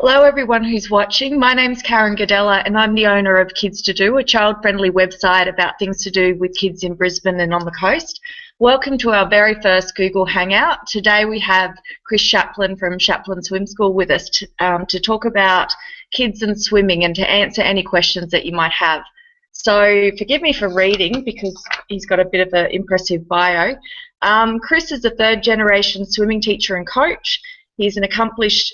Hello everyone who's watching. My name's Karen Gadella and I'm the owner of Kids to Do, a child-friendly website about things to do with kids in Brisbane and on the coast. Welcome to our very first Google Hangout. Today we have Chris Shapland from Shapland Swim School with us to talk about kids and swimming and to answer any questions that you might have. So forgive me for reading because he's got a bit of an impressive bio. Chris is a third-generation swimming teacher and coach. He's an accomplished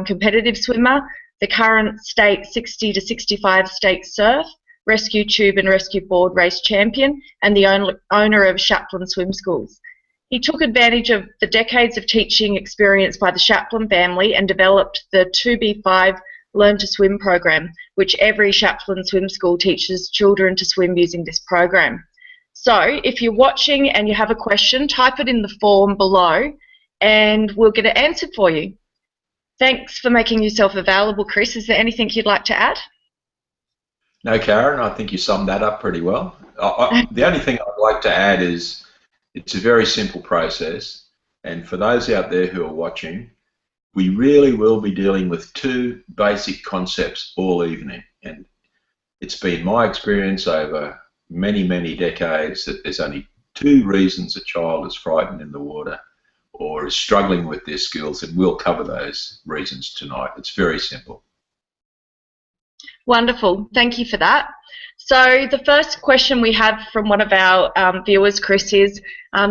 competitive swimmer, the current state 60 to 65 state surf, rescue tube and rescue board race champion, and the owner of Shapland Swim Schools. He took advantage of the decades of teaching experience by the Shapland family and developed the 2B5 Learn to Swim program, which every Shapland Swim School teaches children to swim using this program. So if you're watching and you have a question, type it in the form below and we'll get it answered for you. Thanks for making yourself available, Chris. Is there anything you'd like to add? No, Karen, I think you summed that up pretty well. The only thing I'd like to add is it's a very simple process, and for those out there who are watching, we really will be dealing with two basic concepts all evening, and it's been my experience over many, many decades that there's only two reasons a child is frightened in the water or is struggling with their skills, and we'll cover those reasons tonight. It's very simple. Wonderful, thank you for that. So the first question we have from one of our viewers, Chris, is,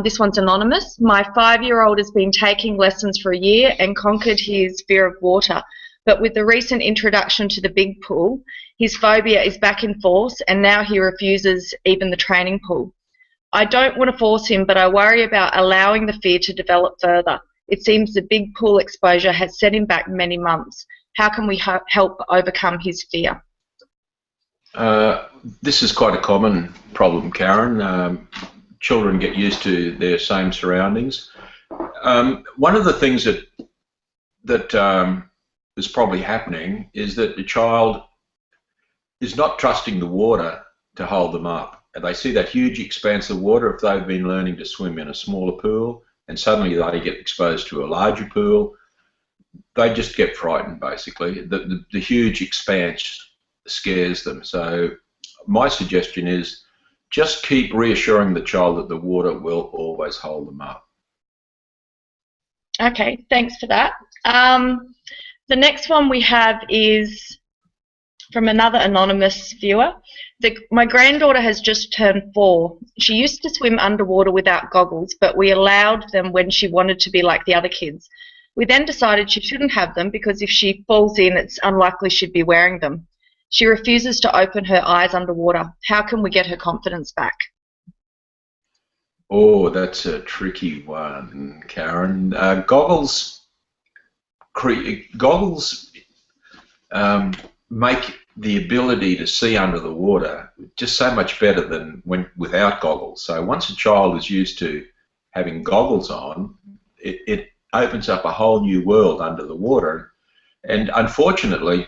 this one's anonymous. My 5-year-old has been taking lessons for a year and conquered his fear of water, but with the recent introduction to the big pool, his phobia is back in force and now he refuses even the training pool. I don't want to force him, but I worry about allowing the fear to develop further. It seems the big pool exposure has set him back many months. How can we help overcome his fear? This is quite a common problem, Karen. Children get used to their same surroundings. One of the things that is probably happening is that the child is not trusting the water to hold them up. And they see that huge expanse of water if they've been learning to swim in a smaller pool, and suddenly they get exposed to a larger pool. They just get frightened, basically. The huge expanse scares them. So my suggestion is just keep reassuring the child that the water will always hold them up. Okay, thanks for that. The next one we have is from another anonymous viewer. My granddaughter has just turned 4. She used to swim underwater without goggles, but we allowed them when she wanted to be like the other kids. We then decided she shouldn't have them because if she falls in, it's unlikely she'd be wearing them. She refuses to open her eyes underwater. How can we get her confidence back? Oh, that's a tricky one, Karen. Goggles make the ability to see under the water just so much better than without goggles. So once a child is used to having goggles on, it opens up a whole new world under the water. And unfortunately,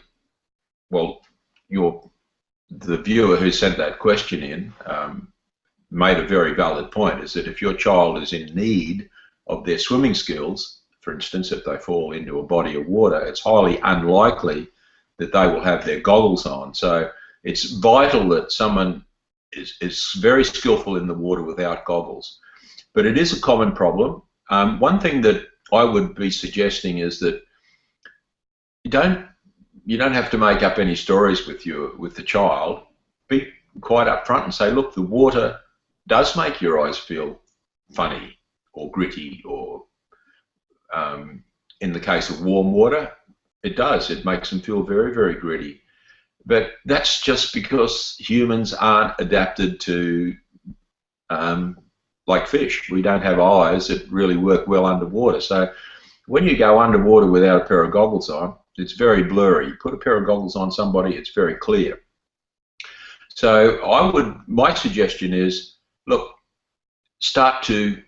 well, the viewer who sent that question in made a very valid point, is that if your child is in need of their swimming skills, for instance, if they fall into a body of water, it's highly unlikely that they will have their goggles on. So it's vital that someone is very skillful in the water without goggles. But it is a common problem. One thing that I would be suggesting is that you don't have to make up any stories with the child. Be quite upfront and say, look, the water does make your eyes feel funny or gritty, or in the case of warm water, it does. It makes them feel very, very gritty. But that's just because humans aren't adapted to, like fish. We don't have eyes that really work well underwater. So when you go underwater without a pair of goggles on, it's very blurry. You put a pair of goggles on somebody, it's very clear. So my suggestion is, look, start to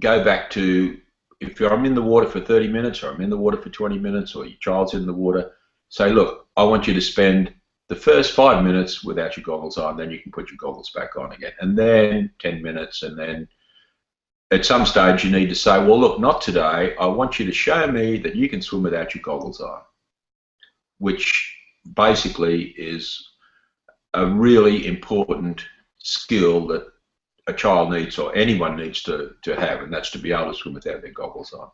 go back to, if I'm in the water for 30 minutes or I'm in the water for 20 minutes or your child's in the water, say, look, I want you to spend the first 5 minutes without your goggles on, then you can put your goggles back on again, and then 10 minutes, and then at some stage you need to say, well, look, not today. I want you to show me that you can swim without your goggles on. which basically is a really important skill that a child needs, or anyone needs to have, and that's to be able to swim without their goggles on.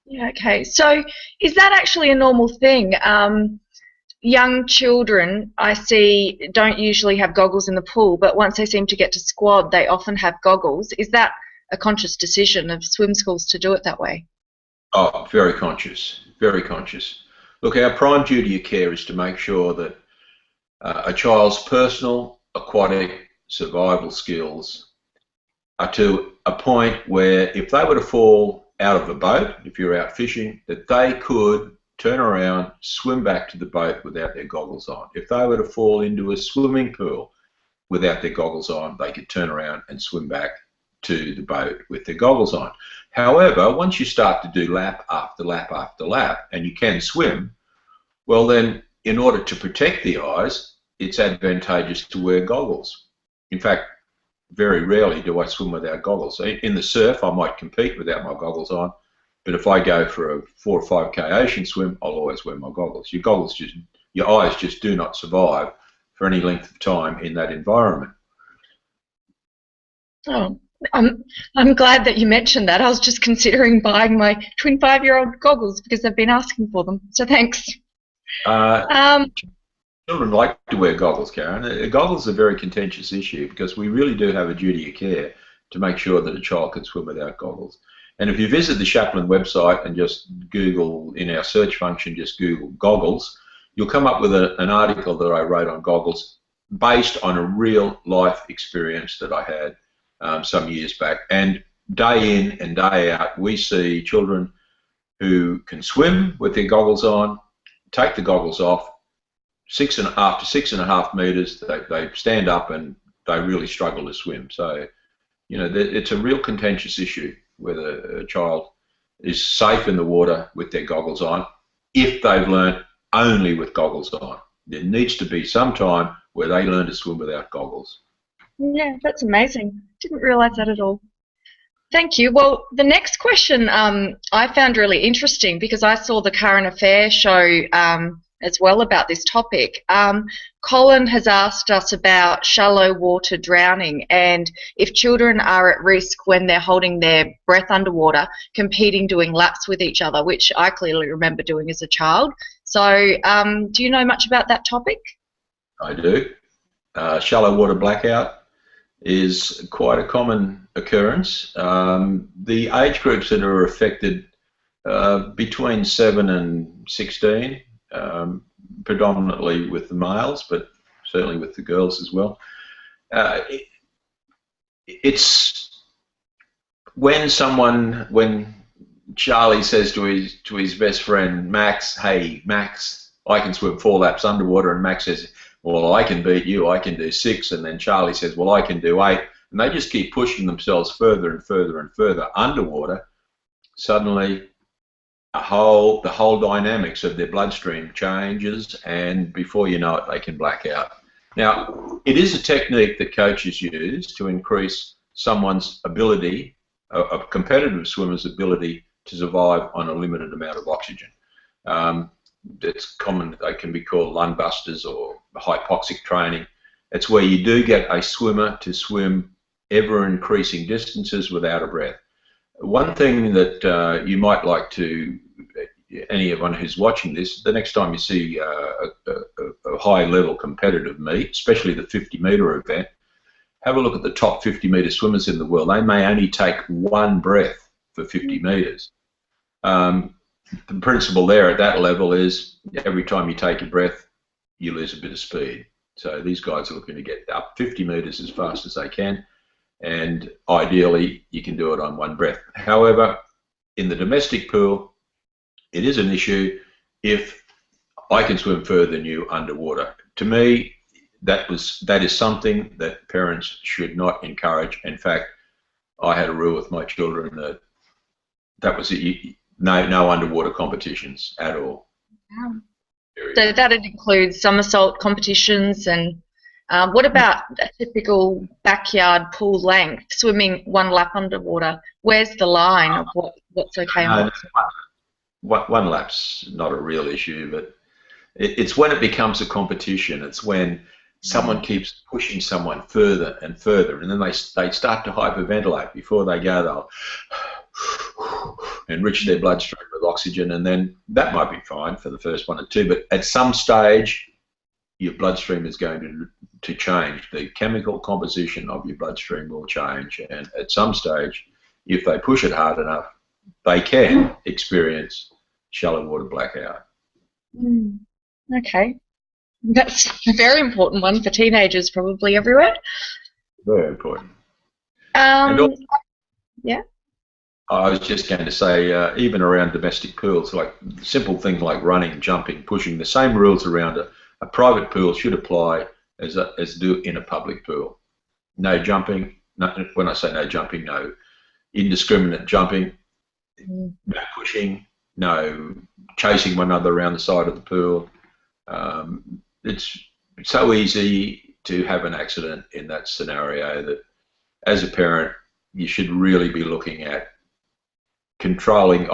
Yeah, okay. So is that actually a normal thing? Young children, I see, don't usually have goggles in the pool, but once they seem to get to squad, they often have goggles. Is that a conscious decision of swim schools to do it that way? Oh, very conscious, very conscious. Look, our prime duty of care is to make sure that a child's personal, aquatic, survival skills are to a point where if they were to fall out of a boat, if you're out fishing, that they could turn around, swim back to the boat without their goggles on. If they were to fall into a swimming pool without their goggles on, they could turn around and swim back to the boat with their goggles on. However, once you start to do lap after lap after lap, and you can swim, well then, in order to protect the eyes, it's advantageous to wear goggles. In fact, very rarely do I swim without goggles. In the surf, I might compete without my goggles on, but if I go for a 4 or 5K ocean swim, I'll always wear my goggles. Your eyes just do not survive for any length of time in that environment. Oh, I'm glad that you mentioned that. I was just considering buying my twin 5-year-old goggles because I've been asking for them. So thanks. Children like to wear goggles, Karen. Goggles are a very contentious issue because we really do have a duty of care to make sure that a child can swim without goggles. And if you visit the Shapland website and just Google, in our search function, just Google goggles, you'll come up with an article that I wrote on goggles based on a real life experience that I had some years back. And day in and day out, we see children who can swim with their goggles on, take the goggles off, after 6.5 meters, they stand up and they really struggle to swim. So, you know, it's a real contentious issue whether a child is safe in the water with their goggles on if they've learnt only with goggles on. There needs to be some time where they learn to swim without goggles. Yeah, that's amazing. Didn't realise that at all. Thank you. Well, the next question I found really interesting because I saw the current affairs show as well about this topic. Colin has asked us about shallow water drowning and if children are at risk when they're holding their breath underwater, competing, doing laps with each other, which I clearly remember doing as a child. So do you know much about that topic? I do. Shallow water blackout is quite a common occurrence. The age groups that are affected between 7 and 16, predominantly with the males, but certainly with the girls as well. It's when Charlie says to his best friend Max, "Hey Max, I can swim 4 laps underwater," and Max says, "Well, I can beat you, I can do 6," and then Charlie says, "Well, I can do 8," and they just keep pushing themselves further and further and further underwater. Suddenly, the whole dynamics of their bloodstream changes, and before you know it, they can black out. Now, it is a technique that coaches use to increase someone's ability, a competitive swimmer's ability, to survive on a limited amount of oxygen. It's common, they can be called lung busters or hypoxic training. It's where you do get a swimmer to swim ever increasing distances without a breath. One thing that you might like to, anyone who's watching this, the next time you see a high level competitive meet, especially the 50-metre event, have a look at the top 50-metre swimmers in the world. They may only take 1 breath for 50 metres. The principle there at that level is every time you take a breath, you lose a bit of speed. So these guys are looking to get up 50 metres as fast as they can, and ideally you can do it on 1 breath. However, in the domestic pool, it is an issue if I can swim further than you underwater. To me, that is something that parents should not encourage. In fact, I had a rule with my children that was it. No underwater competitions at all. Wow. So that includes somersault competitions, and what about a typical backyard pool length, swimming 1 lap underwater? Where's the line of what's okay and what's not? 1 lap's not a real issue, but It's when it becomes a competition. It's when someone keeps pushing someone further and further, and then they start to hyperventilate. Before they go, they'll enrich their bloodstream with oxygen, and then that might be fine for the first 1 or 2, but at some stage your bloodstream is going to change. The chemical composition of your bloodstream will change, and at some stage, if they push it hard enough, they can experience shallow water blackout. Okay. That's a very important one for teenagers probably everywhere. Very important. Yeah. I was just going to say, even around domestic pools, like simple things like running, jumping, pushing, the same rules around a private pool should apply as do in a public pool. No jumping. No, when I say no jumping, no indiscriminate jumping, no pushing, no chasing one another around the side of the pool. It's so easy to have an accident in that scenario that, as a parent, you should really be looking at controlling.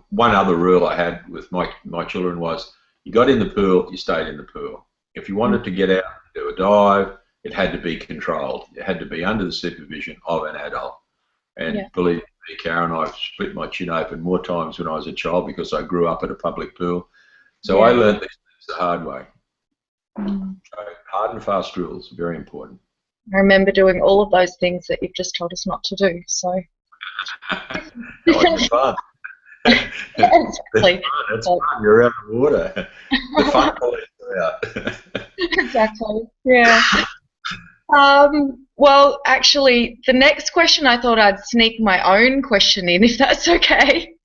One other rule I had with my children was, you got in the pool, you stayed in the pool. If you wanted to get out and do a dive, it had to be controlled. It had to be under the supervision of an adult. And believe me, Karen, I've split my chin open more times when I was a child because I grew up at a public pool. So I learned these things the hard way. So hard and fast rules, very important. I remember doing all of those things that you've just told us not to do. So it's fun. Exactly. It's fun. You're out of water. The fun is out. Exactly. Yeah. Well, actually, the next question I thought I'd sneak my own question in, if that's okay.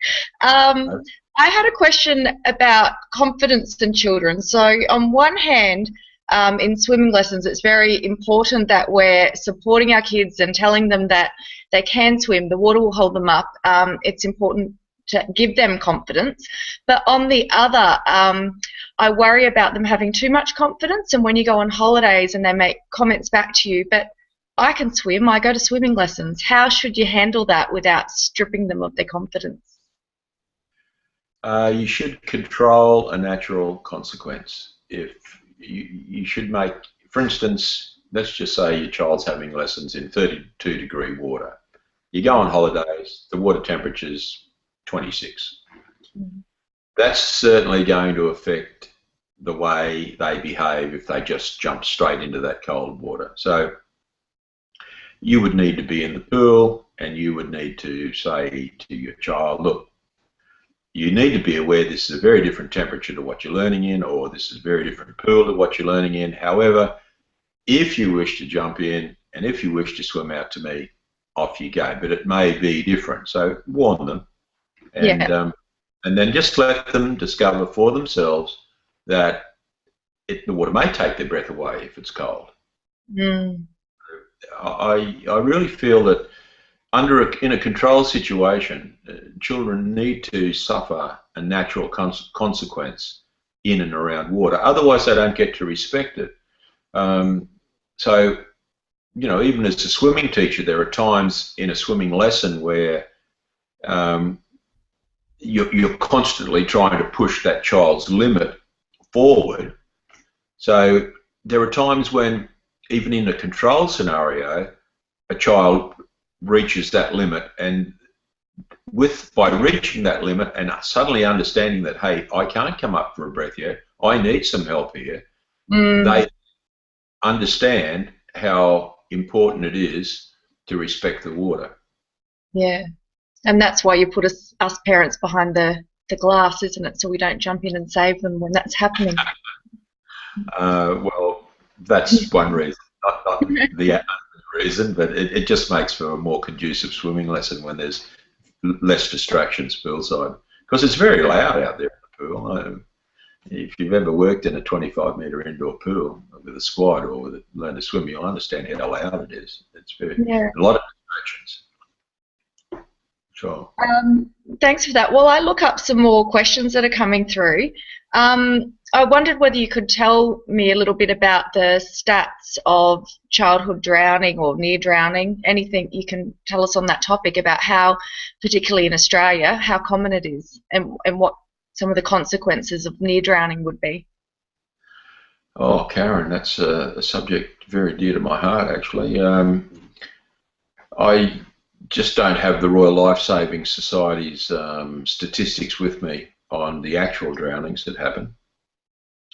I had a question about confidence in children. So on one hand, in swimming lessons, it's very important that we're supporting our kids and telling them that they can swim, the water will hold them up. It's important to give them confidence. But on the other, I worry about them having too much confidence, and when you go on holidays and they make comments back to you, but I can swim, I go to swimming lessons. How should you handle that without stripping them of their confidence? You should control a natural consequence. If you should make, for instance, let's just say your child's having lessons in 32-degree water. You go on holidays, the water temperature's 26. That's certainly going to affect the way they behave if they just jump straight into that cold water. So you would need to be in the pool, and you would need to say to your child, look, you need to be aware this is a very different temperature to what you're learning in, or this is a very different pool to what you're learning in. However, if you wish to jump in and if you wish to swim out to me, off you go. But it may be different, so warn them. And then just let them discover for themselves that the water may take their breath away if it's cold. I really feel that in a controlled situation, children need to suffer a natural consequence in and around water. Otherwise, they don't get to respect it. So, you know, even as a swimming teacher, there are times in a swimming lesson where you're constantly trying to push that child's limit forward. So there are times when, even in a controlled scenario, a child reaches that limit, and by reaching that limit and suddenly understanding that, hey, I can't come up for a breath yet, I need some help here, they understand how important it is to respect the water. Yeah, and that's why you put us parents behind the glass, isn't it, so we don't jump in and save them when that's happening. Well, that's one reason, not the reason, but it just makes for a more conducive swimming lesson when there's less distractions poolside, because it's very loud out there in the pool. If you've ever worked in a 25-metre indoor pool with a squad or with learn to swim, you'll understand how loud it is. It's a lot of distractions. Sure. Thanks for that. Well, I look up some more questions that are coming through. I wondered whether you could tell me a little bit about the stats of childhood drowning or near drowning, anything you can tell us on that topic about how, particularly in Australia, how common it is and what some of the consequences of near drowning would be. Oh, Karen, that's a subject very dear to my heart, actually. I just don't have the Royal Life Saving Society's statistics with me on the actual drownings that happen.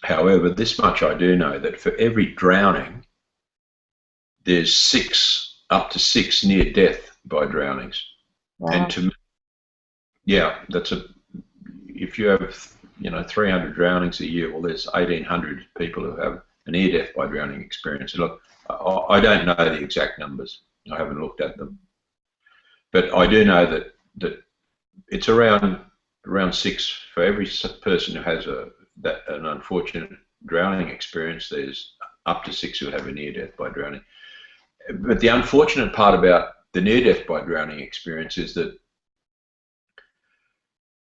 However, this much I do know, that for every drowning, there's up to six near death by drownings. And Wow. to me, yeah, if you have 300 drownings a year, well, there's 1,800 people who have a near death by drowning experience. Look, I don't know the exact numbers. I haven't looked at them, but I do know that it's around six for every person who has an unfortunate drowning experience. There's up to six who have a near death by drowning. But the unfortunate part about the near death by drowning experience is that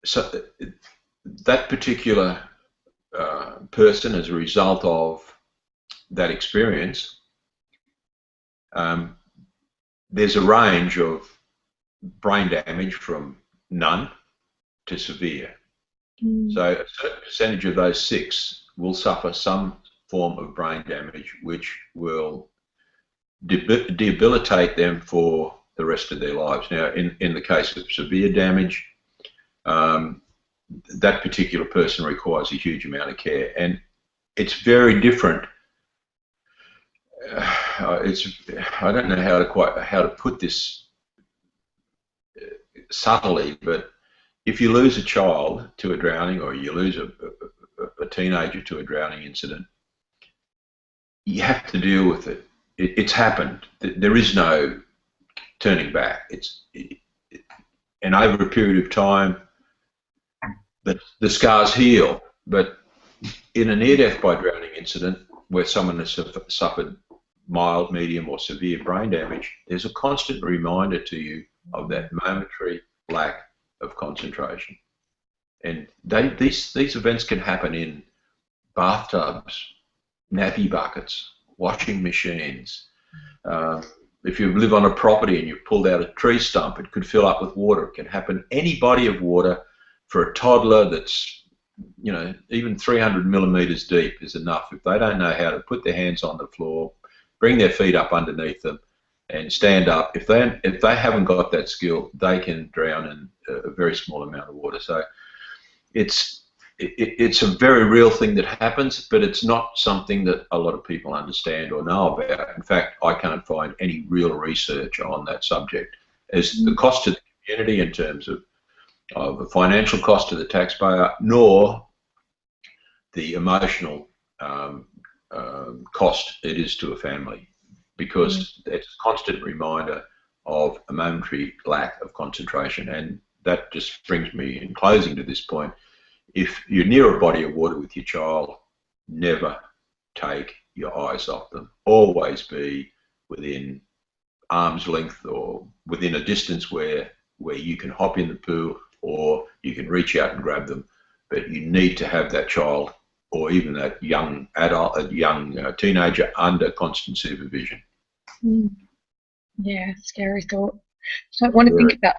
so that particular person, as a result of that experience, there's a range of brain damage from none to severe. So a certain percentage of those six will suffer some form of brain damage which will debilitate them for the rest of their lives. Now, in the case of severe damage, that particular person requires a huge amount of care, and it's very different. I don't know how to put this subtly, but if you lose a child to a drowning, or you lose a teenager to a drowning incident, you have to deal with it. It's happened. There is no turning back. And over a period of time, the scars heal. But in a near-death by drowning incident, where someone has suffered mild, medium, or severe brain damage, there's a constant reminder to you of that momentary lack of concentration. And these events can happen in bathtubs, nappy buckets, washing machines. If you live on a property and you've pulled out a tree stump, it could fill up with water. It can happen any body of water. For a toddler that's, even 300 millimeters deep is enough. If they don't know how to put their hands on the floor, bring their feet up underneath them, and stand up, if they haven't got that skill, they can drown in a very small amount of water. So it's a very real thing that happens, but it's not something that a lot of people understand or know about. In fact, I can't find any real research on that subject. As the cost to the community in terms of the financial cost to the taxpayer, nor the emotional cost it is to a family, because it's a constant reminder of a momentary lack of concentration. And that just brings me, in closing, to this point. If you're near a body of water with your child, never take your eyes off them. Always be within arm's length or within a distance where you can hop in the pool or you can reach out and grab them. But you need to have that child, or even that young adult, a young teenager, under constant supervision. Yeah, scary thought. I don't want to think about.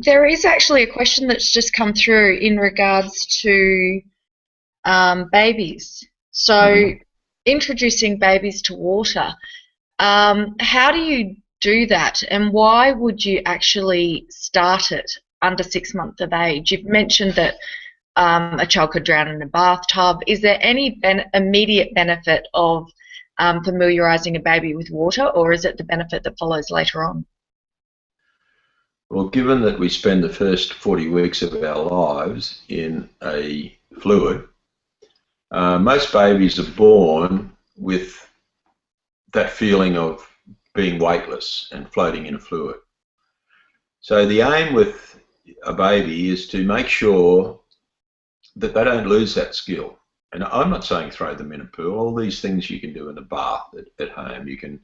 There is actually a question that's just come through in regards to babies. So, introducing babies to water. How do you do that, and why would you actually start it under 6 months of age? You've mentioned that a child could drown in a bathtub. Is there any immediate benefit of familiarising a baby with water, or is it the benefit that follows later on? Well, given that we spend the first 40 weeks of our lives in a fluid, most babies are born with that feeling of being weightless and floating in a fluid. So the aim with a baby is to make sure that they don't lose that skill. And I'm not saying throw them in a pool. All these things you can do in a bath at home. You can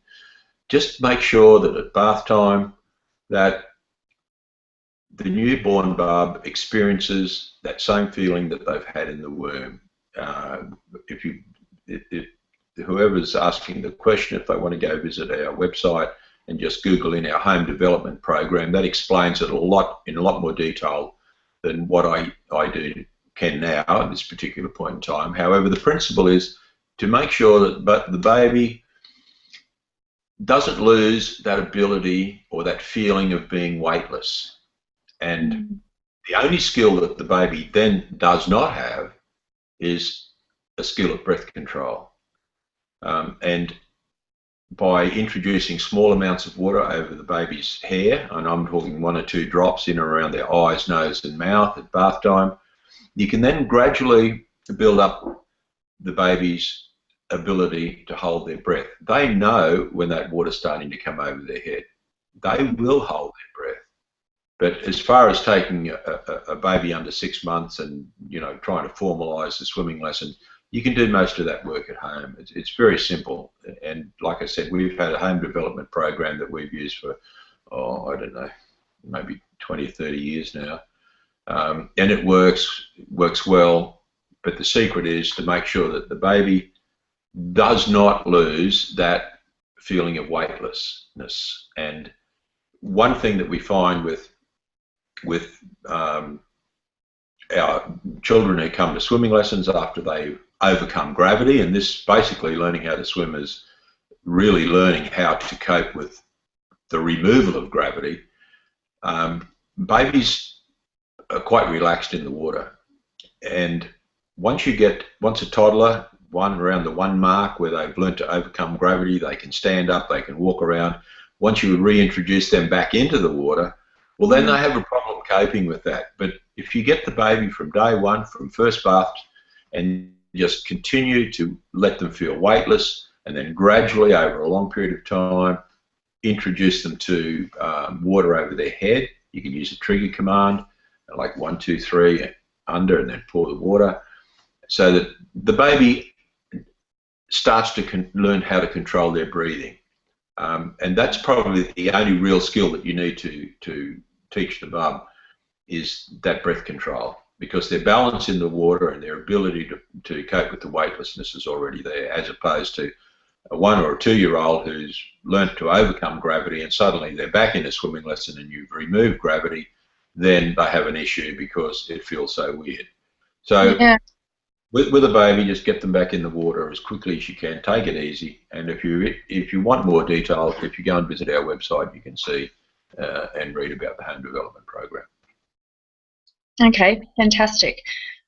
just make sure that at bath time that the newborn bub experiences that same feeling that they've had in the womb. Whoever's asking the question, if they want to go visit our website and just Google in our home development program, that explains it in a lot more detail than what I do can now at this particular point in time. However, the principle is to make sure that the baby doesn't lose that ability or that feeling of being weightless. And the only skill that the baby then does not have is a skill of breath control. And by introducing small amounts of water over the baby's hair, and I'm talking 1 or 2 drops in and around their eyes, nose and mouth at bath time, you can then gradually build up the baby's ability to hold their breath. They know when that water's starting to come over their head. They will hold their breath. But as far as taking a baby under 6 months and, you know, trying to formalise the swimming lesson, you can do most of that work at home. It's very simple. And like I said, we've had a home development program that we've used for, I don't know, maybe 20 or 30 years now. And it works well. But the secret is to make sure that the baby does not lose that feeling of weightlessness. And one thing that we find with our children who come to swimming lessons after they overcome gravity, and this basically learning how to swim is really learning how to cope with the removal of gravity. Babies are quite relaxed in the water, and once a toddler, around the 1 mark where they've learned to overcome gravity, they can stand up, they can walk around. Once you reintroduce them back into the water, well, then they have a problem coping with that. But if you get the baby from day 1, from first bath, and just continue to let them feel weightless, and then gradually over a long period of time introduce them to water over their head. You can use a trigger command like 1, 2, 3 under, and then pour the water, so that the baby starts to learn how to control their breathing. And that's probably the only real skill that you need to teach the bub, is that breath control, because their balance in the water and their ability to cope with the weightlessness is already there, as opposed to a 1 or a 2-year-old who's learnt to overcome gravity and suddenly they're back in a swimming lesson and you've removed gravity, then they have an issue because it feels so weird. So yeah. With a baby, just get them back in the water as quickly as you can. Take it easy, and if you want more detail, if you go and visit our website, you can see and read about the home development program. Okay, fantastic.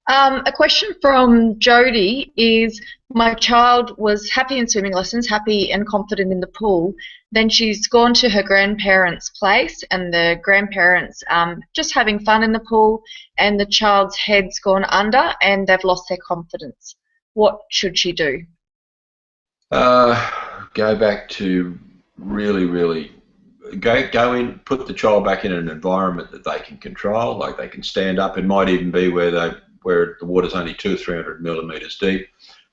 A question from Jody is, my child was happy in swimming lessons, happy and confident in the pool. Then she's gone to her grandparents' place, and the grandparents just having fun in the pool, and the child's head's gone under and they've lost their confidence. What should she do? Go back to really go in, put the child back in an environment that they can control, like they can stand up. It might even be where the water's only 200 or 300 millimeters deep,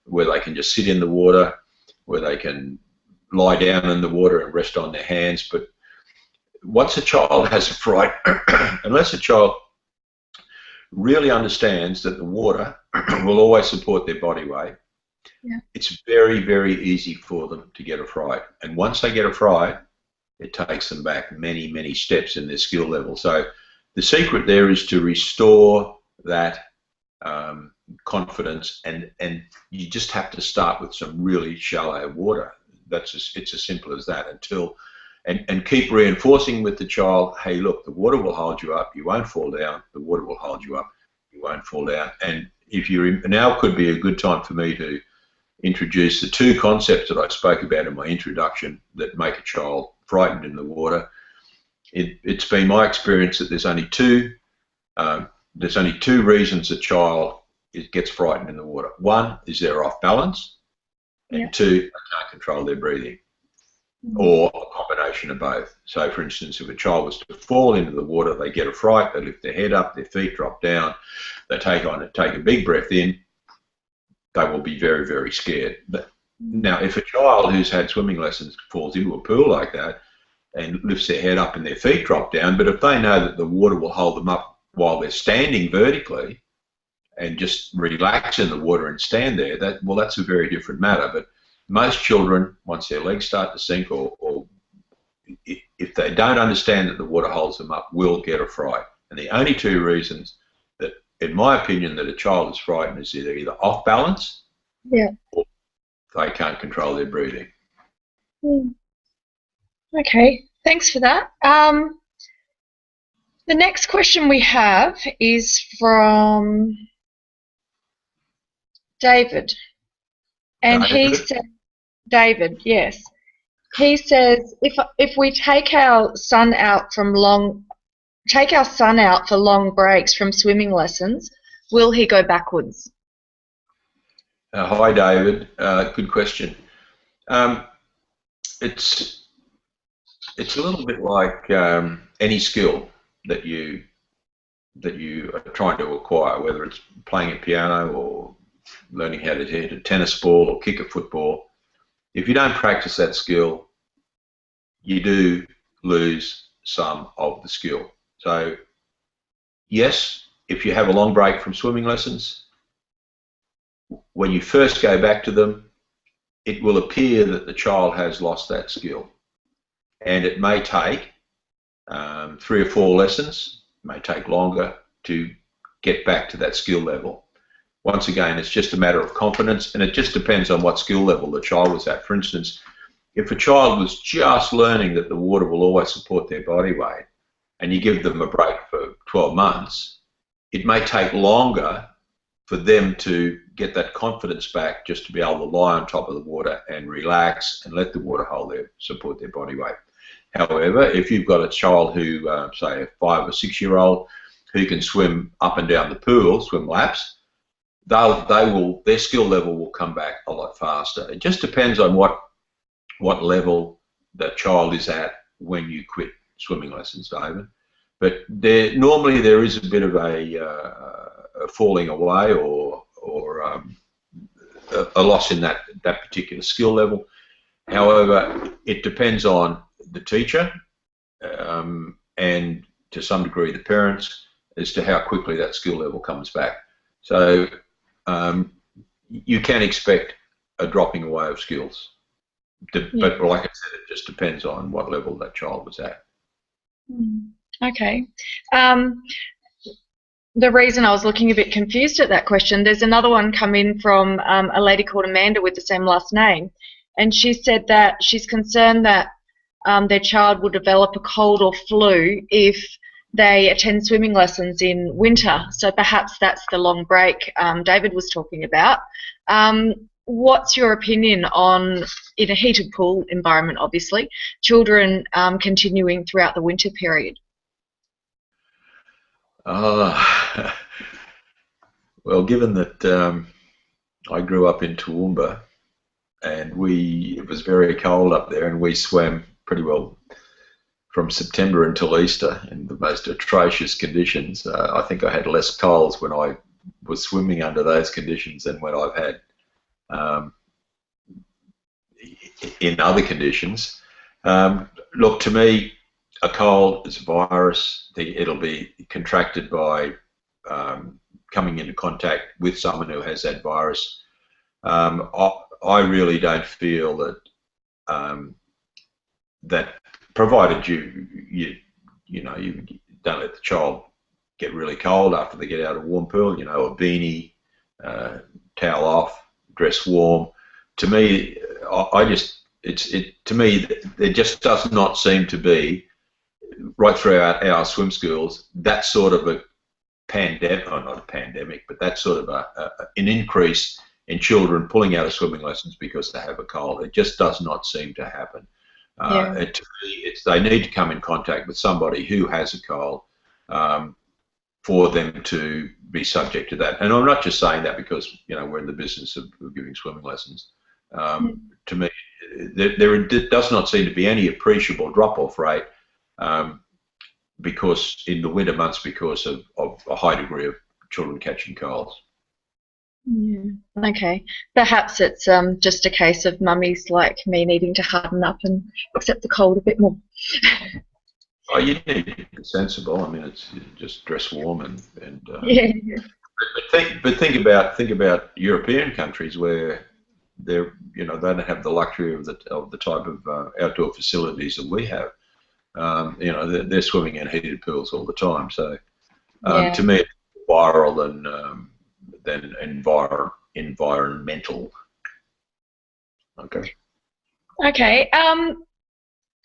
where they can just sit in the water, where they can lie down in the water and rest on their hands. But once a child has a fright, unless a child really understands that the water will always support their body weight, yeah, it's very easy for them to get a fright. And once they get a fright, it takes them back many steps in their skill level. So the secret there is to restore that confidence, and you just have to start with some really shallow water. It's as simple as that, and keep reinforcing with the child, hey, look, the water will hold you up, you won't fall down. The water will hold you up, you won't fall down. And now could be a good time for me to introduce the 2 concepts that I spoke about in my introduction that make a child frightened in the water. It's been my experience that there's only two reasons a child gets frightened in the water. 1 is they're off balance, and 2, they can't control their breathing, or a combination of both. So, for instance, if a child was to fall into the water, they get a fright, they lift their head up, their feet drop down, they take a big breath in, they will be very scared. But now, if a child who's had swimming lessons falls into a pool like that and lifts their head up and their feet drop down, but if they know that the water will hold them up while they're standing vertically and just relax in the water and stand there, that's a very different matter. But most children, once their legs start to sink, or if they don't understand that the water holds them up, will get a fright. And the only 2 reasons that in my opinion, that a child is frightened is either off balance, Yeah. or they can't control their breathing. Okay, thanks for that. The next question we have is from David, and he David? said, David, yes. He says, if we take our son out for long breaks from swimming lessons, will he go backwards? Hi, David. Good question. It's a little bit like any skill that you are trying to acquire, whether it's playing a piano or learning how to hit a tennis ball or kick a football. If you don't practice that skill, you do lose some of the skill. So yes, if you have a long break from swimming lessons, when you first go back to them, it will appear that the child has lost that skill, and it may take 3 or 4 lessons, it may take longer to get back to that skill level. Once again, it's just a matter of confidence, and it just depends on what skill level the child was at. For instance, if a child was just learning that the water will always support their body weight, and you give them a break for 12 months, it may take longer for them to get that confidence back, just to be able to lie on top of the water and relax and let the water support their body weight. However, if you've got a child who, say, a 5 or 6 year old who can swim up and down the pool, swim laps, their skill level will come back a lot faster. It just depends on what level that child is at when you quit swimming lessons, David. But normally there is a bit of a falling away or a loss in that particular skill level. However, it depends on the teacher and to some degree the parents as to how quickly that skill level comes back. So you can expect a dropping away of skills. But like I said, it just depends on what level that child was at. Okay. The reason I was looking a bit confused at that question, there's another one come in from a lady called Amanda with the same last name, and she said that she's concerned that their child will develop a cold or flu if they attend swimming lessons in winter. So perhaps that's the long break David was talking about. What's your opinion on, in a heated pool environment, obviously, children continuing throughout the winter period? Well, given that I grew up in Toowoomba and it was very cold up there, and we swam pretty well from September until Easter in the most atrocious conditions. I think I had less colds when I was swimming under those conditions than when I've had in other conditions. Look, to me, a cold is a virus. It'll be contracted by coming into contact with someone who has that virus. I really don't feel that that provided you don't let the child get really cold after they get out of a warm pool, a beanie, towel off, dress warm. To me, to me, there just does not seem to be, right throughout our swim schools, that sort of a pandemic, or not a pandemic, but that sort of an increase in children pulling out of swimming lessons because they have a cold. It just does not seem to happen. To me, they need to come in contact with somebody who has a cold for them to be subject to that. And I'm not just saying that because we're in the business of giving swimming lessons. To me, there does not seem to be any appreciable drop-off rate because in the winter months because of a high degree of children catching colds. Yeah. Okay. Perhaps it's just a case of mummies like me needing to harden up and accept the cold a bit more. Oh, you need to be sensible. I mean, it's just dress warm and Yeah. But think about European countries where they don't have the luxury of the type of outdoor facilities that we have. They're swimming in heated pools all the time. So to me, viral than environmental. Okay. Okay.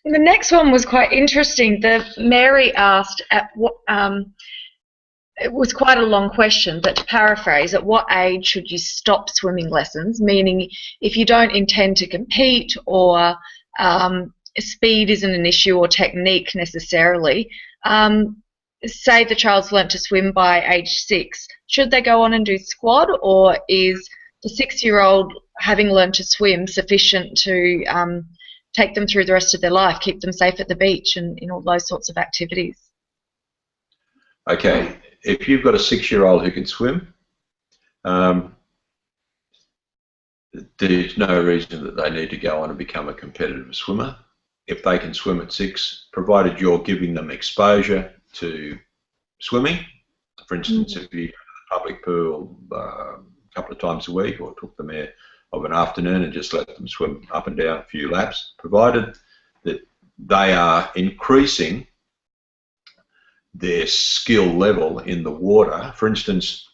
The next one was quite interesting. Mary asked at what. It was quite a long question, but to paraphrase, at what age should you stop swimming lessons? Meaning, if you don't intend to compete or speed isn't an issue or technique necessarily, say the child's learnt to swim by age 6, should they go on and do squad, or is the 6-year-old having learned to swim sufficient to take them through the rest of their life, keep them safe at the beach and in all those sorts of activities? Okay, if you've got a 6-year-old who can swim, there's no reason that they need to go on and become a competitive swimmer. If they can swim at 6, provided you're giving them exposure to swimming, for instance, if you go to the public pool a couple of times a week, or took them there of an afternoon and just let them swim up and down a few laps, provided that they are increasing their skill level in the water. For instance,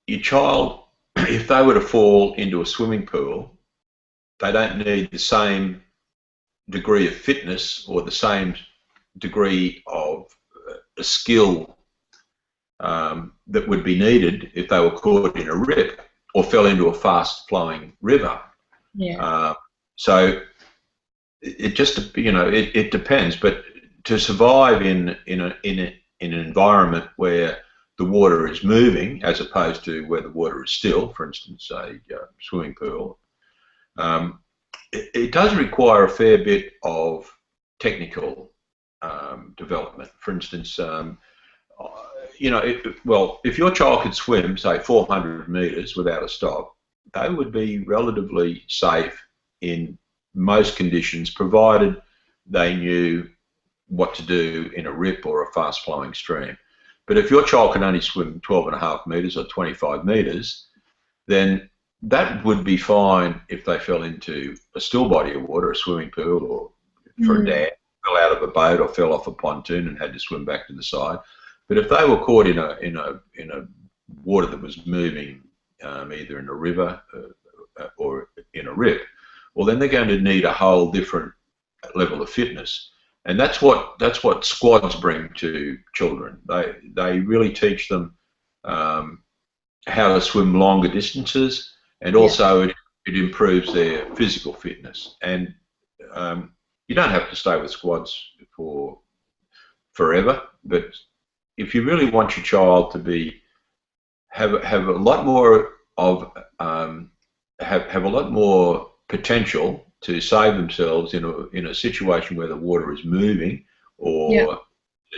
your child, if they were to fall into a swimming pool, they don't need the same degree of fitness or the same degree of skill that would be needed if they were caught in a rip or fell into a fast-flowing river. Yeah. So it just, it depends. But to survive in an environment where the water is moving as opposed to where the water is still, for instance, a swimming pool, it does require a fair bit of technical development. For instance, if your child could swim, say, 400 metres without a stop, they would be relatively safe in most conditions, provided they knew what to do in a rip or a fast-flowing stream. But if your child can only swim 12.5 metres or 25 metres, then that would be fine if they fell into a still body of water, a swimming pool, or for a dam, fell out of a boat or fell off a pontoon and had to swim back to the side. But if they were caught in a water that was moving, either in a river or in a rip, well, then they're going to need a whole different level of fitness. And that's what squads bring to children. They really teach them how to swim longer distances, and also it improves their physical fitness. And you don't have to stay with squads for forever, but if you really want your child to have a lot more potential to save themselves in a situation where the water is moving, or a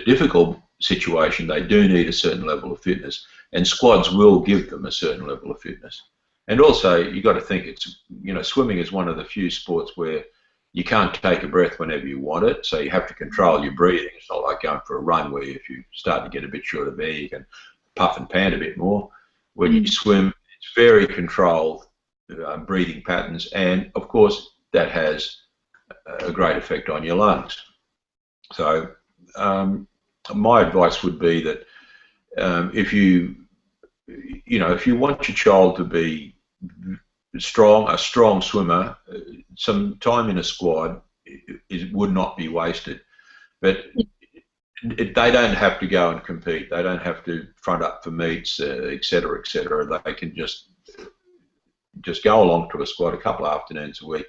difficult situation, they do need a certain level of fitness, and squads will give them a certain level of fitness. And also, you've got to think, swimming is one of the few sports where you can't take a breath whenever you want it, so you have to control your breathing. It's not like going for a run where if you start to get a bit short of air, you can puff and pant a bit more. When you swim, it's very controlled breathing patterns, and of course that has a great effect on your lungs. So my advice would be that if you want your child to be a strong swimmer, some time in a squad would not be wasted. But they don't have to go and compete. They don't have to front up for meets, etc., etc. They can just go along to a squad a couple of afternoons a week.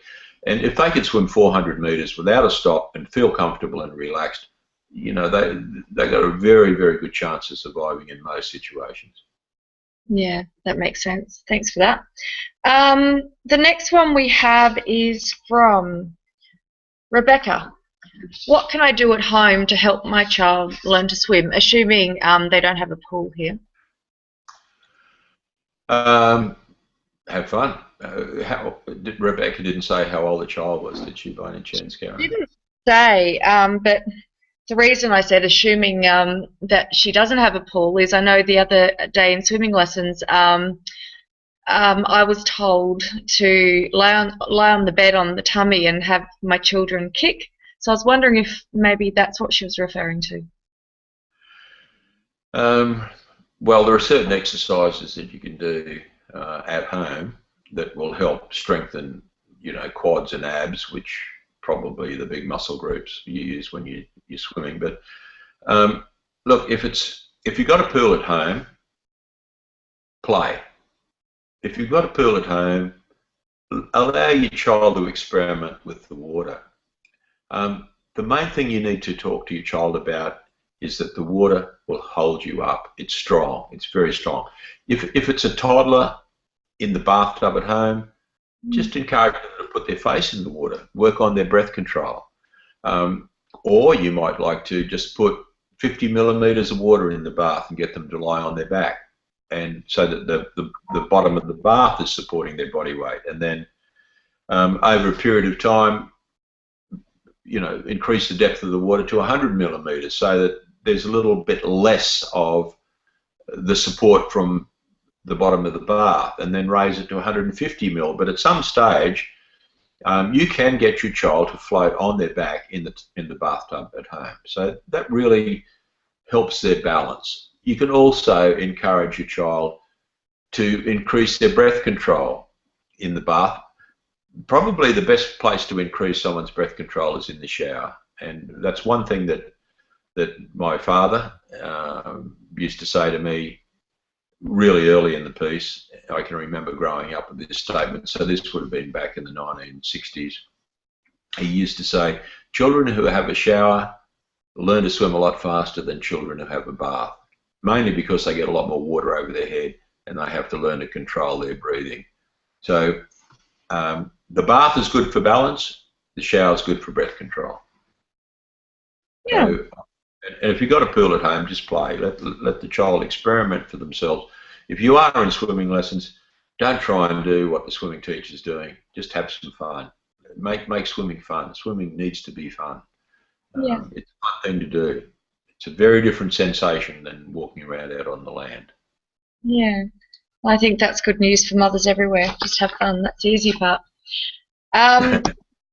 And if they could swim 400 metres without a stop and feel comfortable and relaxed, they've got a very, very good chance of surviving in most situations. Yeah, that makes sense. Thanks for that. The next one we have is from Rebecca. What can I do at home to help my child learn to swim, assuming they don't have a pool here? Have fun. Rebecca didn't say how old the child was, did she, by any chance, Karen? She didn't say, but the reason I said assuming that she doesn't have a pool is I know the other day in swimming lessons I was told to lie on the bed on the tummy and have my children kick. So I was wondering if maybe that's what she was referring to. Well, there are certain exercises that you can do at home that will help strengthen, quads and abs, which probably the big muscle groups you use when you're swimming. But look, if you've got a pool at home, play. If you've got a pool at home, allow your child to experiment with the water. The main thing you need to talk to your child about is that the water will hold you up. It's strong. It's very strong. If it's a toddler in the bathtub at home, just encourage them to put their face in the water, work on their breath control. Or you might like to just put 50 millimetres of water in the bath and get them to lie on their back, and so that the bottom of the bath is supporting their body weight. And then over a period of time, increase the depth of the water to 100 millimetres so that there's a little bit less of the support from the bottom of the bath, and then raise it to 150 mil. But at some stage, you can get your child to float on their back in the bathtub at home. So that really helps their balance. You can also encourage your child to increase their breath control in the bath. Probably the best place to increase someone's breath control is in the shower, and that's one thing that my father used to say to me really early in the piece. I can remember growing up with this statement, so this would have been back in the 1960s. He used to say, children who have a shower learn to swim a lot faster than children who have a bath, mainly because they get a lot more water over their head and they have to learn to control their breathing. So the bath is good for balance, the shower is good for breath control. Yeah. So, and if you've got a pool at home, just play. Let the child experiment for themselves. If you are in swimming lessons, don't try and do what the swimming teacher's doing. Just have some fun. Make swimming fun. Swimming needs to be fun. Yeah. It's a fun thing to do. It's a very different sensation than walking around out on the land. Yeah. I think that's good news for mothers everywhere. Just have fun. That's the easy part.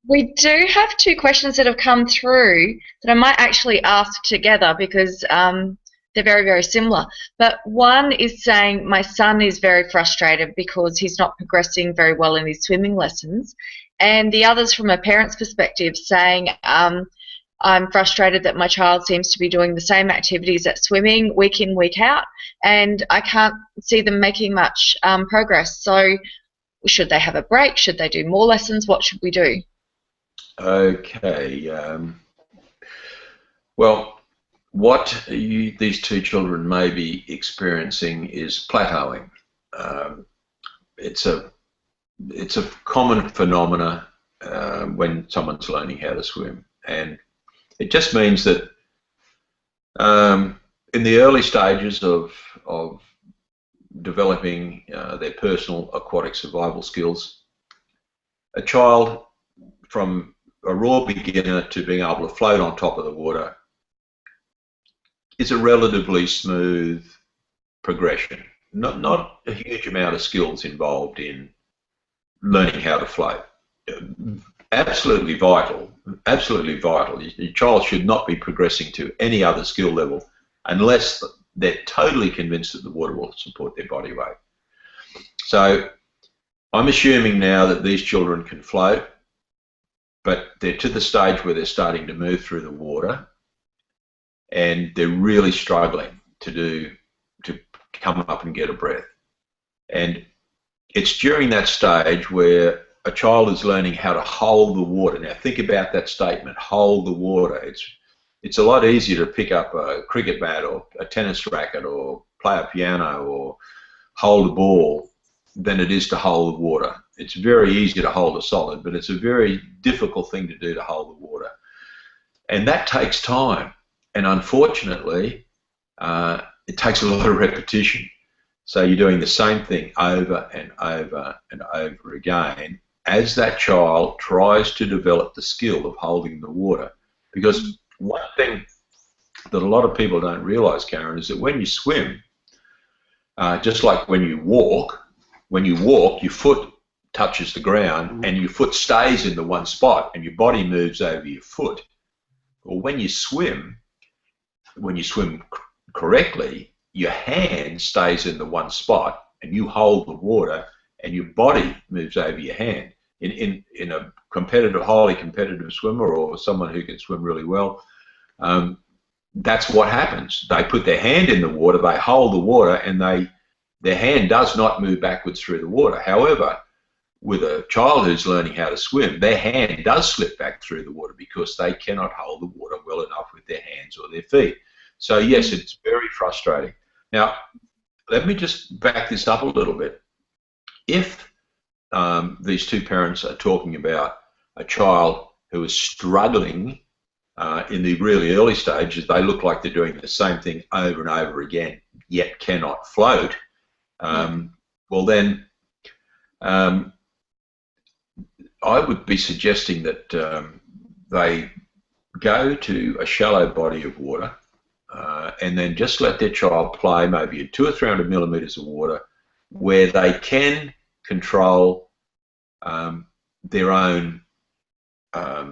We do have two questions that have come through that I might actually ask together because they're very, very similar. But one is saying, my son is very frustrated because he's not progressing very well in his swimming lessons. And the other's from a parent's perspective saying, I'm frustrated that my child seems to be doing the same activities at swimming week in, week out, and I can't see them making much progress. So should they have a break? Should they do more lessons? What should we do? Okay. Well, what these two children may be experiencing is plateauing. It's a common phenomena when someone's learning how to swim, and it just means that in the early stages of developing their personal aquatic survival skills, a child from a raw beginner to being able to float on top of the water is a relatively smooth progression. Not a huge amount of skills involved in learning how to float. Absolutely vital. Absolutely vital. Your child should not be progressing to any other skill level unless they're totally convinced that the water will support their body weight. So I'm assuming now that these children can float, but they're to the stage where they're starting to move through the water, and they're really struggling to come up and get a breath. And it's during that stage where a child is learning how to hold the water. Now think about that statement, hold the water. It's a lot easier to pick up a cricket bat or a tennis racket or play a piano or hold a ball than it is to hold the water. It's very easy to hold a solid, but it's a very difficult thing to do to hold the water. And that takes time. And unfortunately, it takes a lot of repetition. So you're doing the same thing over and over and over again as that child tries to develop the skill of holding the water. Because one thing that a lot of people don't realise, Karen, is that when you swim, just like when you walk, your foot touches the ground and your foot stays in the one spot and your body moves over your foot. Well, when you swim correctly, your hand stays in the one spot, and you hold the water, and your body moves over your hand. In a competitive, highly competitive swimmer, or someone who can swim really well, that's what happens. They put their hand in the water, they hold the water, and their hand does not move backwards through the water. However, with a child who's learning how to swim, their hand does slip back through the water because they cannot hold the water well enough with their hands or their feet. So yes, it's very frustrating. Now, let me just back this up a little bit. If these two parents are talking about a child who is struggling in the really early stages, they look like they're doing the same thing over and over again, yet cannot float, well then, I would be suggesting that they go to a shallow body of water and then just let their child play maybe in 200 or 300 millimeters of water where they can control their own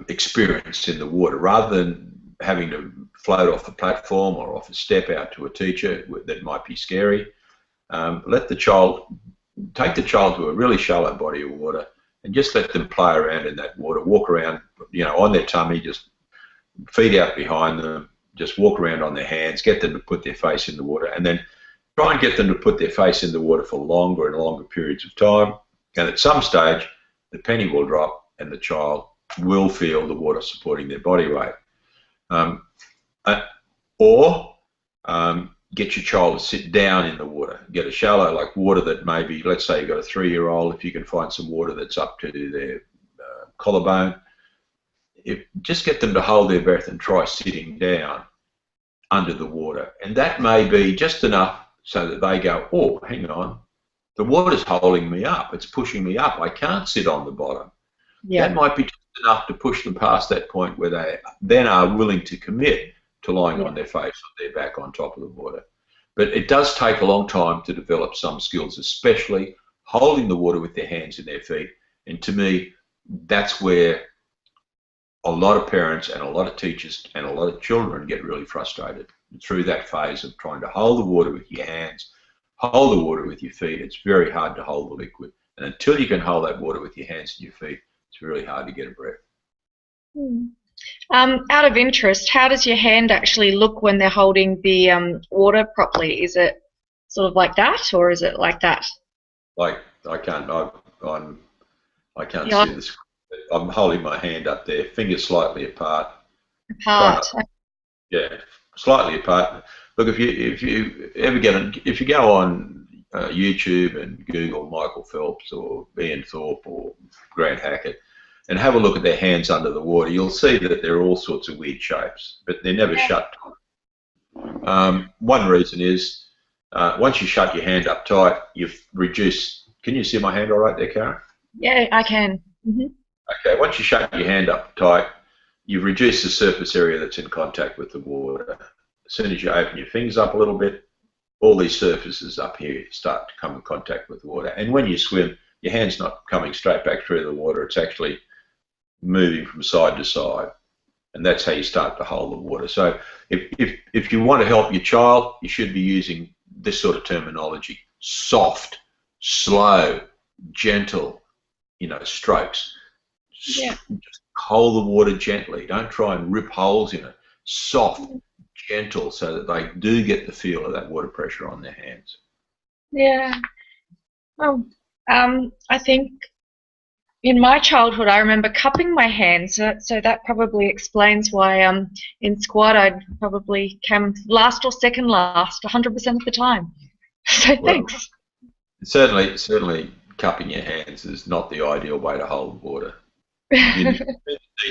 experience in the water, rather than having to float off the platform or off a step out to a teacher that might be scary. Take the child to a really shallow body of water and just let them play around in that water, walk around, on their tummy, just feet out behind them, just walk around on their hands, get them to put their face in the water, and then try and get them to put their face in the water for longer and longer periods of time. And at some stage, the penny will drop and the child will feel the water supporting their body weight. Or get your child to sit down in the water. Get a shallow, like water that maybe, let's say you've got a 3-year-old, if you can find some water that's up to their collarbone, just get them to hold their breath and try sitting down under the water. And that may be just enough so that they go, oh, hang on, the water's holding me up, it's pushing me up, I can't sit on the bottom. Yeah. That might be just enough to push them past that point where they then are willing to commit to lying on their face or their back on top of the water. But it does take a long time to develop some skills, especially holding the water with their hands and their feet. And to me, that's where a lot of parents and a lot of teachers and a lot of children get really frustrated through that phase of trying to hold the water with your hands, hold the water with your feet. It's very hard to hold the liquid. And until you can hold that water with your hands and your feet, it's really hard to get a breath. Out of interest, how does your hand actually look when they're holding the water properly? Is it sort of like that, or is it like that? Like, I can't see this. I'm holding my hand up there, fingers slightly apart. Yeah, slightly apart. Look, if you go on YouTube and Google Michael Phelps or Ian Thorpe or Grant Hackett and have a look at their hands under the water, you'll see that there are all sorts of weird shapes, but they're never shut tight. One reason is once you shut your hand up tight, you've reduced. Can you see my hand all right there, Karen? Yeah, I can. Okay, once you shut your hand up tight, you've reduced the surface area that's in contact with the water. As soon as you open your fingers up a little bit, all these surfaces up here start to come in contact with the water. And when you swim, your hand's not coming straight back through the water, it's actually moving from side to side. And that's how you start to hold the water. So if you want to help your child, you should be using this sort of terminology: soft, slow, gentle, strokes. Yeah. Just hold the water gently. Don't try and rip holes in it. Soft, gentle, so that they do get the feel of that water pressure on their hands. Yeah. I think in my childhood I remember cupping my hands, so that probably explains why in squat I'd probably come last or second last 100% of the time. So thanks. Certainly cupping your hands is not the ideal way to hold water. You need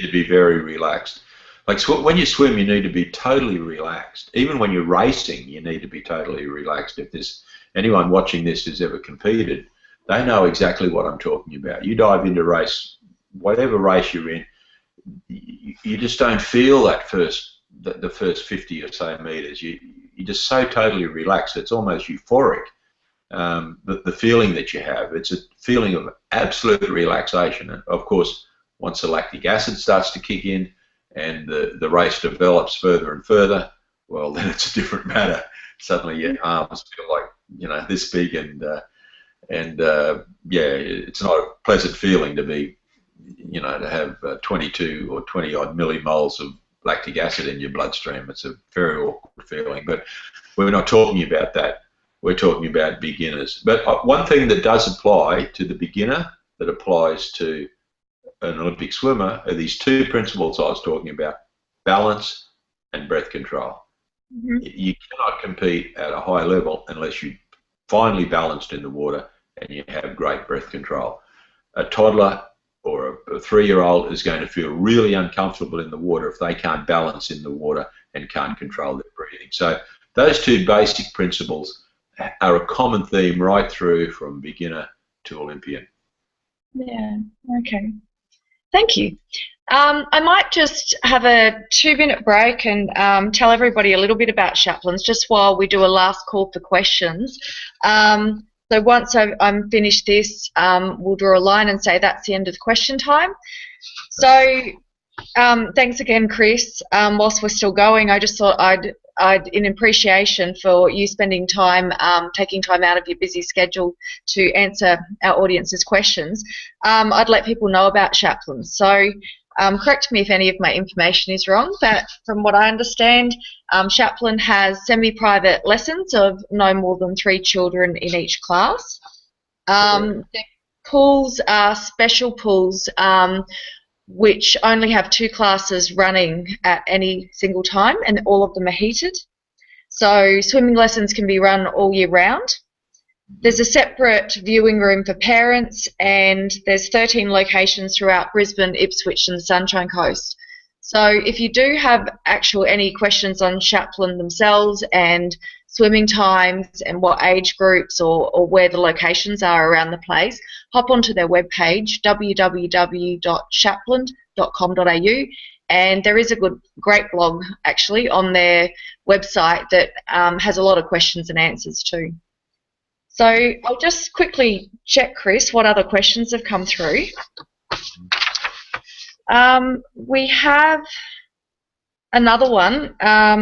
to be very relaxed. Like when you swim, you need to be totally relaxed. Even when you're racing, you need to be totally relaxed. If there's anyone watching this who's ever competed, they know exactly what I'm talking about. You dive into race, whatever race you're in, you just don't feel the first 50 or so meters. You're just so totally relaxed. It's almost euphoric. The feeling that you have, it's a feeling of absolute relaxation. And of course, once the lactic acid starts to kick in, and the race develops further and further, well, then it's a different matter. Suddenly your arms feel like, you know, this big, and yeah, it's not a pleasant feeling to be, you know, to have 22 or 20 odd millimoles of lactic acid in your bloodstream. It's a very awkward feeling, but we're not talking about that. We're talking about beginners. But one thing that does apply to the beginner that applies to an Olympic swimmer are these two principles I was talking about: balance and breath control. Mm-hmm. You cannot compete at a high level unless you're finely balanced in the water and you have great breath control. A toddler or a 3-year-old is going to feel really uncomfortable in the water if they can't balance in the water and can't control their breathing. So those two basic principles are a common theme right through from beginner to Olympian. Yeah, okay. Thank you. I might just have a 2-minute break and tell everybody a little bit about Shaplands just while we do a last call for questions. So once I'm finished this, we'll draw a line and say that's the end of the question time. So thanks again, Chris. Whilst we're still going, I just thought I'd in appreciation for you spending time, taking time out of your busy schedule to answer our audience's questions, I'd let people know about Shapland. So correct me if any of my information is wrong, but from what I understand, Shapland has semi-private lessons of no more than 3 children in each class. The pools are special pools which only have 2 classes running at any single time, and all of them are heated. So swimming lessons can be run all year round. There's a separate viewing room for parents, and there's 13 locations throughout Brisbane, Ipswich and the Sunshine Coast. So if you do have any questions on Shapland themselves and swimming times and what age groups or where the locations are around the place, hop onto their webpage, www.shapland.com.au, and there is a great blog actually on their website that has a lot of questions and answers too. So I'll just quickly check, Chris, what other questions have come through. We have another one. How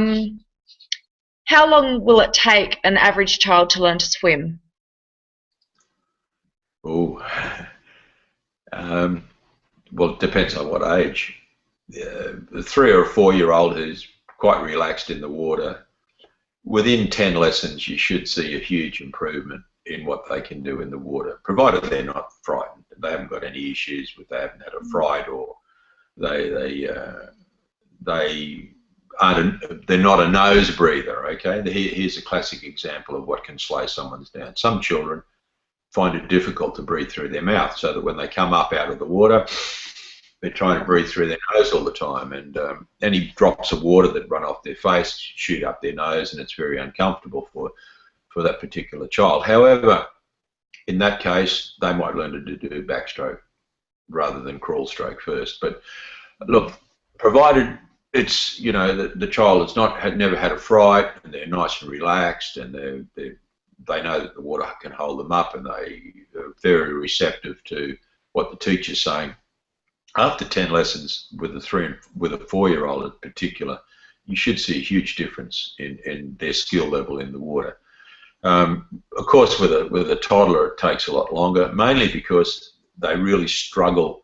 long will it take an average child to learn to swim? Oh, well, it depends on what age. The 3 or 4-year-old who's quite relaxed in the water, within 10 lessons you should see a huge improvement in what they can do in the water, provided they're not frightened. They haven't got any issues with, they haven't had a fright, or they're not a nose breather. Okay, here's a classic example of what can slow someone's down. Some children find it difficult to breathe through their mouth, so that when they come up out of the water, they're trying to breathe through their nose all the time, and any drops of water that run off their face shoot up their nose, and it's very uncomfortable for that particular child. However, in that case, they might learn to do backstroke rather than crawl stroke first. But look, provided it's, you know, the child has never had a fright, and they're nice and relaxed, and they know that the water can hold them up, and they are very receptive to what the teacher's saying. After 10 lessons with a 4-year-old in particular, you should see a huge difference in their skill level in the water. Of course, with a toddler, it takes a lot longer, mainly because they really struggle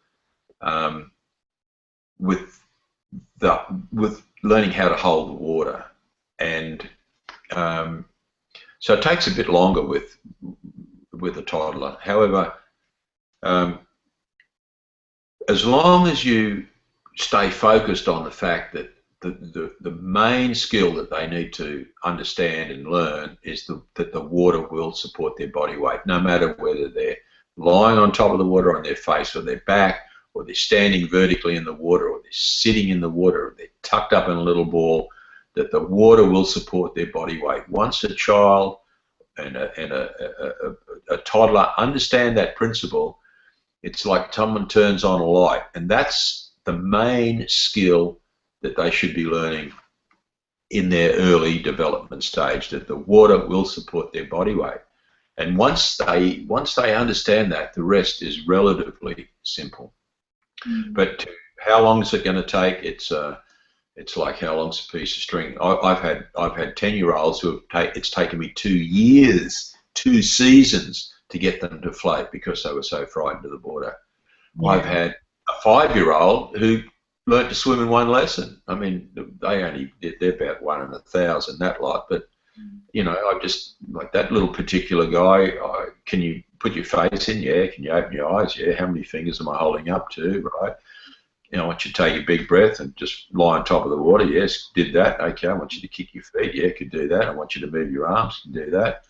with learning how to hold the water, and so it takes a bit longer with a toddler. However, as long as you stay focused on the fact that the main skill that they need to understand and learn is that the water will support their body weight, no matter whether they're lying on top of the water on their face or their back, or they're standing vertically in the water, or they're sitting in the water, or they're tucked up in a little ball, that the water will support their body weight. Once a child and a toddler understand that principle, it's like someone turns on a light, and that's the main skill that they should be learning in their early development stage, that the water will support their body weight. And once they understand that, the rest is relatively simple. Mm-hmm. But to how long is it going to take? It's like how long's a piece of string. I've had 10-year-olds who it's taken me 2 years, 2 seasons to get them to float because they were so frightened of the water. Yeah. I've had a 5-year-old who learnt to swim in 1 lesson. I mean, they're about 1 in 1,000, that lot. But you know, I just like that little particular guy. Can you put your face in? Yeah. Can you open your eyes? Yeah. How many fingers am I holding up to? Right. You know, I want you to take a big breath and just lie on top of the water. Yes, did that. Okay, I want you to kick your feet. Yeah, could do that. I want you to move your arms. Can do that.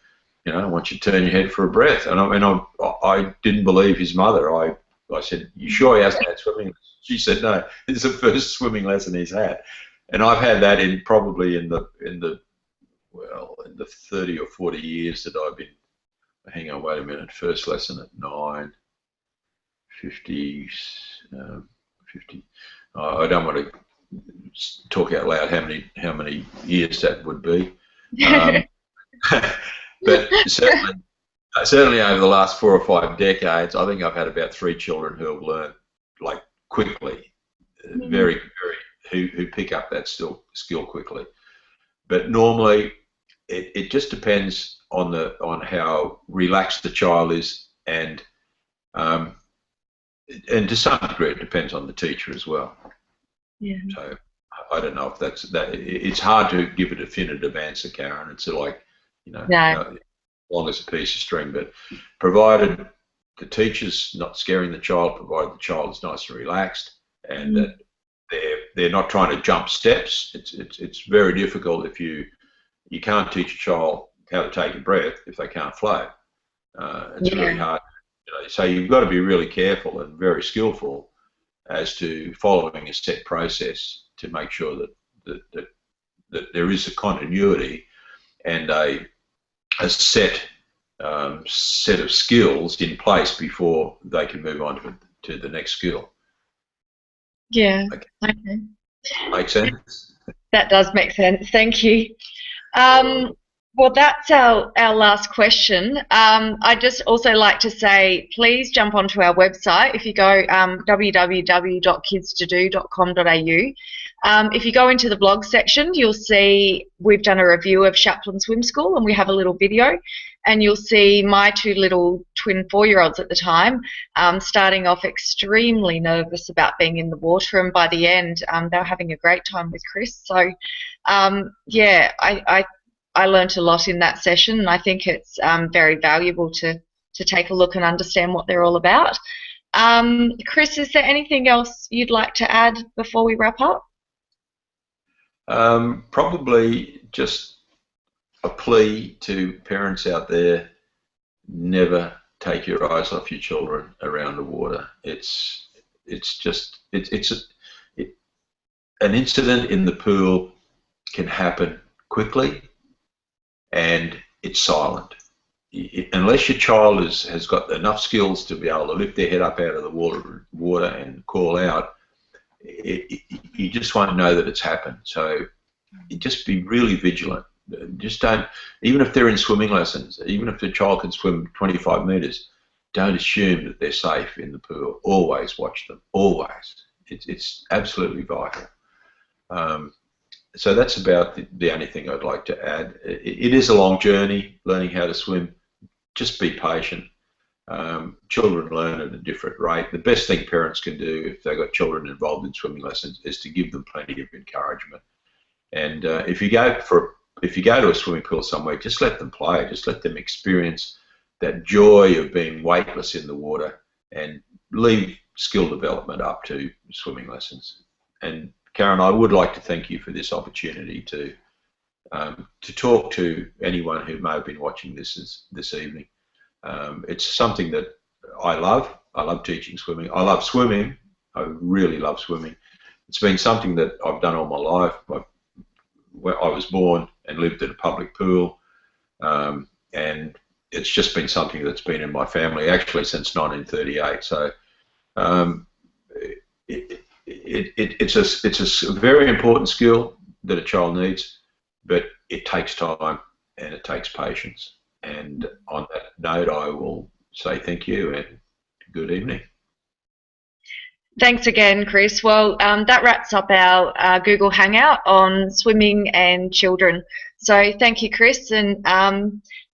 You know, I want you to turn your head for a breath. And I didn't believe his mother. I said, "You sure he hasn't had swimming?" She said, "No, it's the first swimming lesson he's had." And I've had that in the 30 or 40 years that I've been. Hang on, wait a minute. First lesson at 9, 50. 50. I don't want to talk out loud how many years that would be, but certainly over the last 4 or 5 decades, I think I've had about 3 children who have learned like quickly, very who pick up that skill quickly. But normally, it just depends on how relaxed the child is and to some degree, it depends on the teacher as well. Yeah. So I don't know if that's that. It's hard to give a definitive answer, Karen. It's like, you know, long as a piece of string, but provided the teacher's not scaring the child, provided the child is nice and relaxed, and that they're not trying to jump steps. It's very difficult if you can't teach a child how to take a breath if they can't float. It's really hard. You know, so you've got to be really careful and very skillful as to following a set process to make sure that there is a continuity and a set of skills in place before they can move on to the next skill. Yeah. Okay. Make sense? That does make sense. Thank you. Well, that's our last question. I'd just also like to say, please jump onto our website. If you go www.kidstodo.com.au, if you go into the blog section, you'll see we've done a review of Shapland Swim School, and we have a little video, and you'll see my 2 little twin 4-year-olds at the time starting off extremely nervous about being in the water, and by the end they were having a great time with Chris. So yeah, I learnt a lot in that session, and I think it's very valuable to take a look and understand what they're all about. Chris, is there anything else you'd like to add before we wrap up? Probably just a plea to parents out there: never take your eyes off your children around the water. An incident in the pool can happen quickly, and it's silent. Unless your child has got enough skills to be able to lift their head up out of the water and call out, you just won't know that it's happened. So just be really vigilant. Just don't, even if they're in swimming lessons, even if the child can swim 25 metres, don't assume that they're safe in the pool. Always watch them, always. It's absolutely vital. So that's about the only thing I'd like to add. It is a long journey, learning how to swim. Just be patient. Children learn at a different rate. The best thing parents can do if they've got children involved in swimming lessons is to give them plenty of encouragement. And if you go to a swimming pool somewhere, just let them play. Just let them experience that joy of being weightless in the water, and leave skill development up to swimming lessons. And Karen, I would like to thank you for this opportunity to talk to anyone who may have been watching this evening. It's something that I love. I love teaching swimming. I love swimming. I really love swimming. It's been something that I've done all my life. I was born and lived at a public pool, and it's just been something that's been in my family actually since 1938. So it's a very important skill that a child needs, but it takes time and it takes patience. And on that note, I will say thank you and good evening. Thanks again, Chris. Well, that wraps up our Google Hangout on swimming and children. So thank you, Chris, and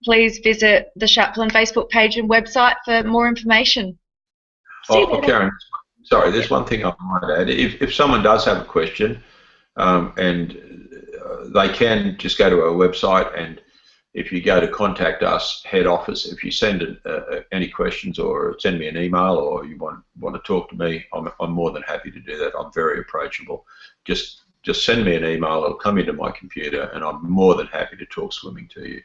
please visit the Shapland Facebook page and website for more information. See you later. Karen, sorry, there's one thing I might add. If someone does have a question, they can just go to our website, and if you go to contact us, head office, if you send any questions or send me an email, or you want to talk to me, I'm more than happy to do that. I'm very approachable. Just send me an email, it'll come into my computer, and I'm more than happy to talk swimming to you.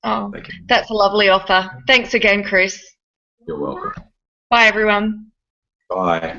Oh, that's a lovely offer. Thanks again, Chris. You're welcome. Bye, everyone. Bye.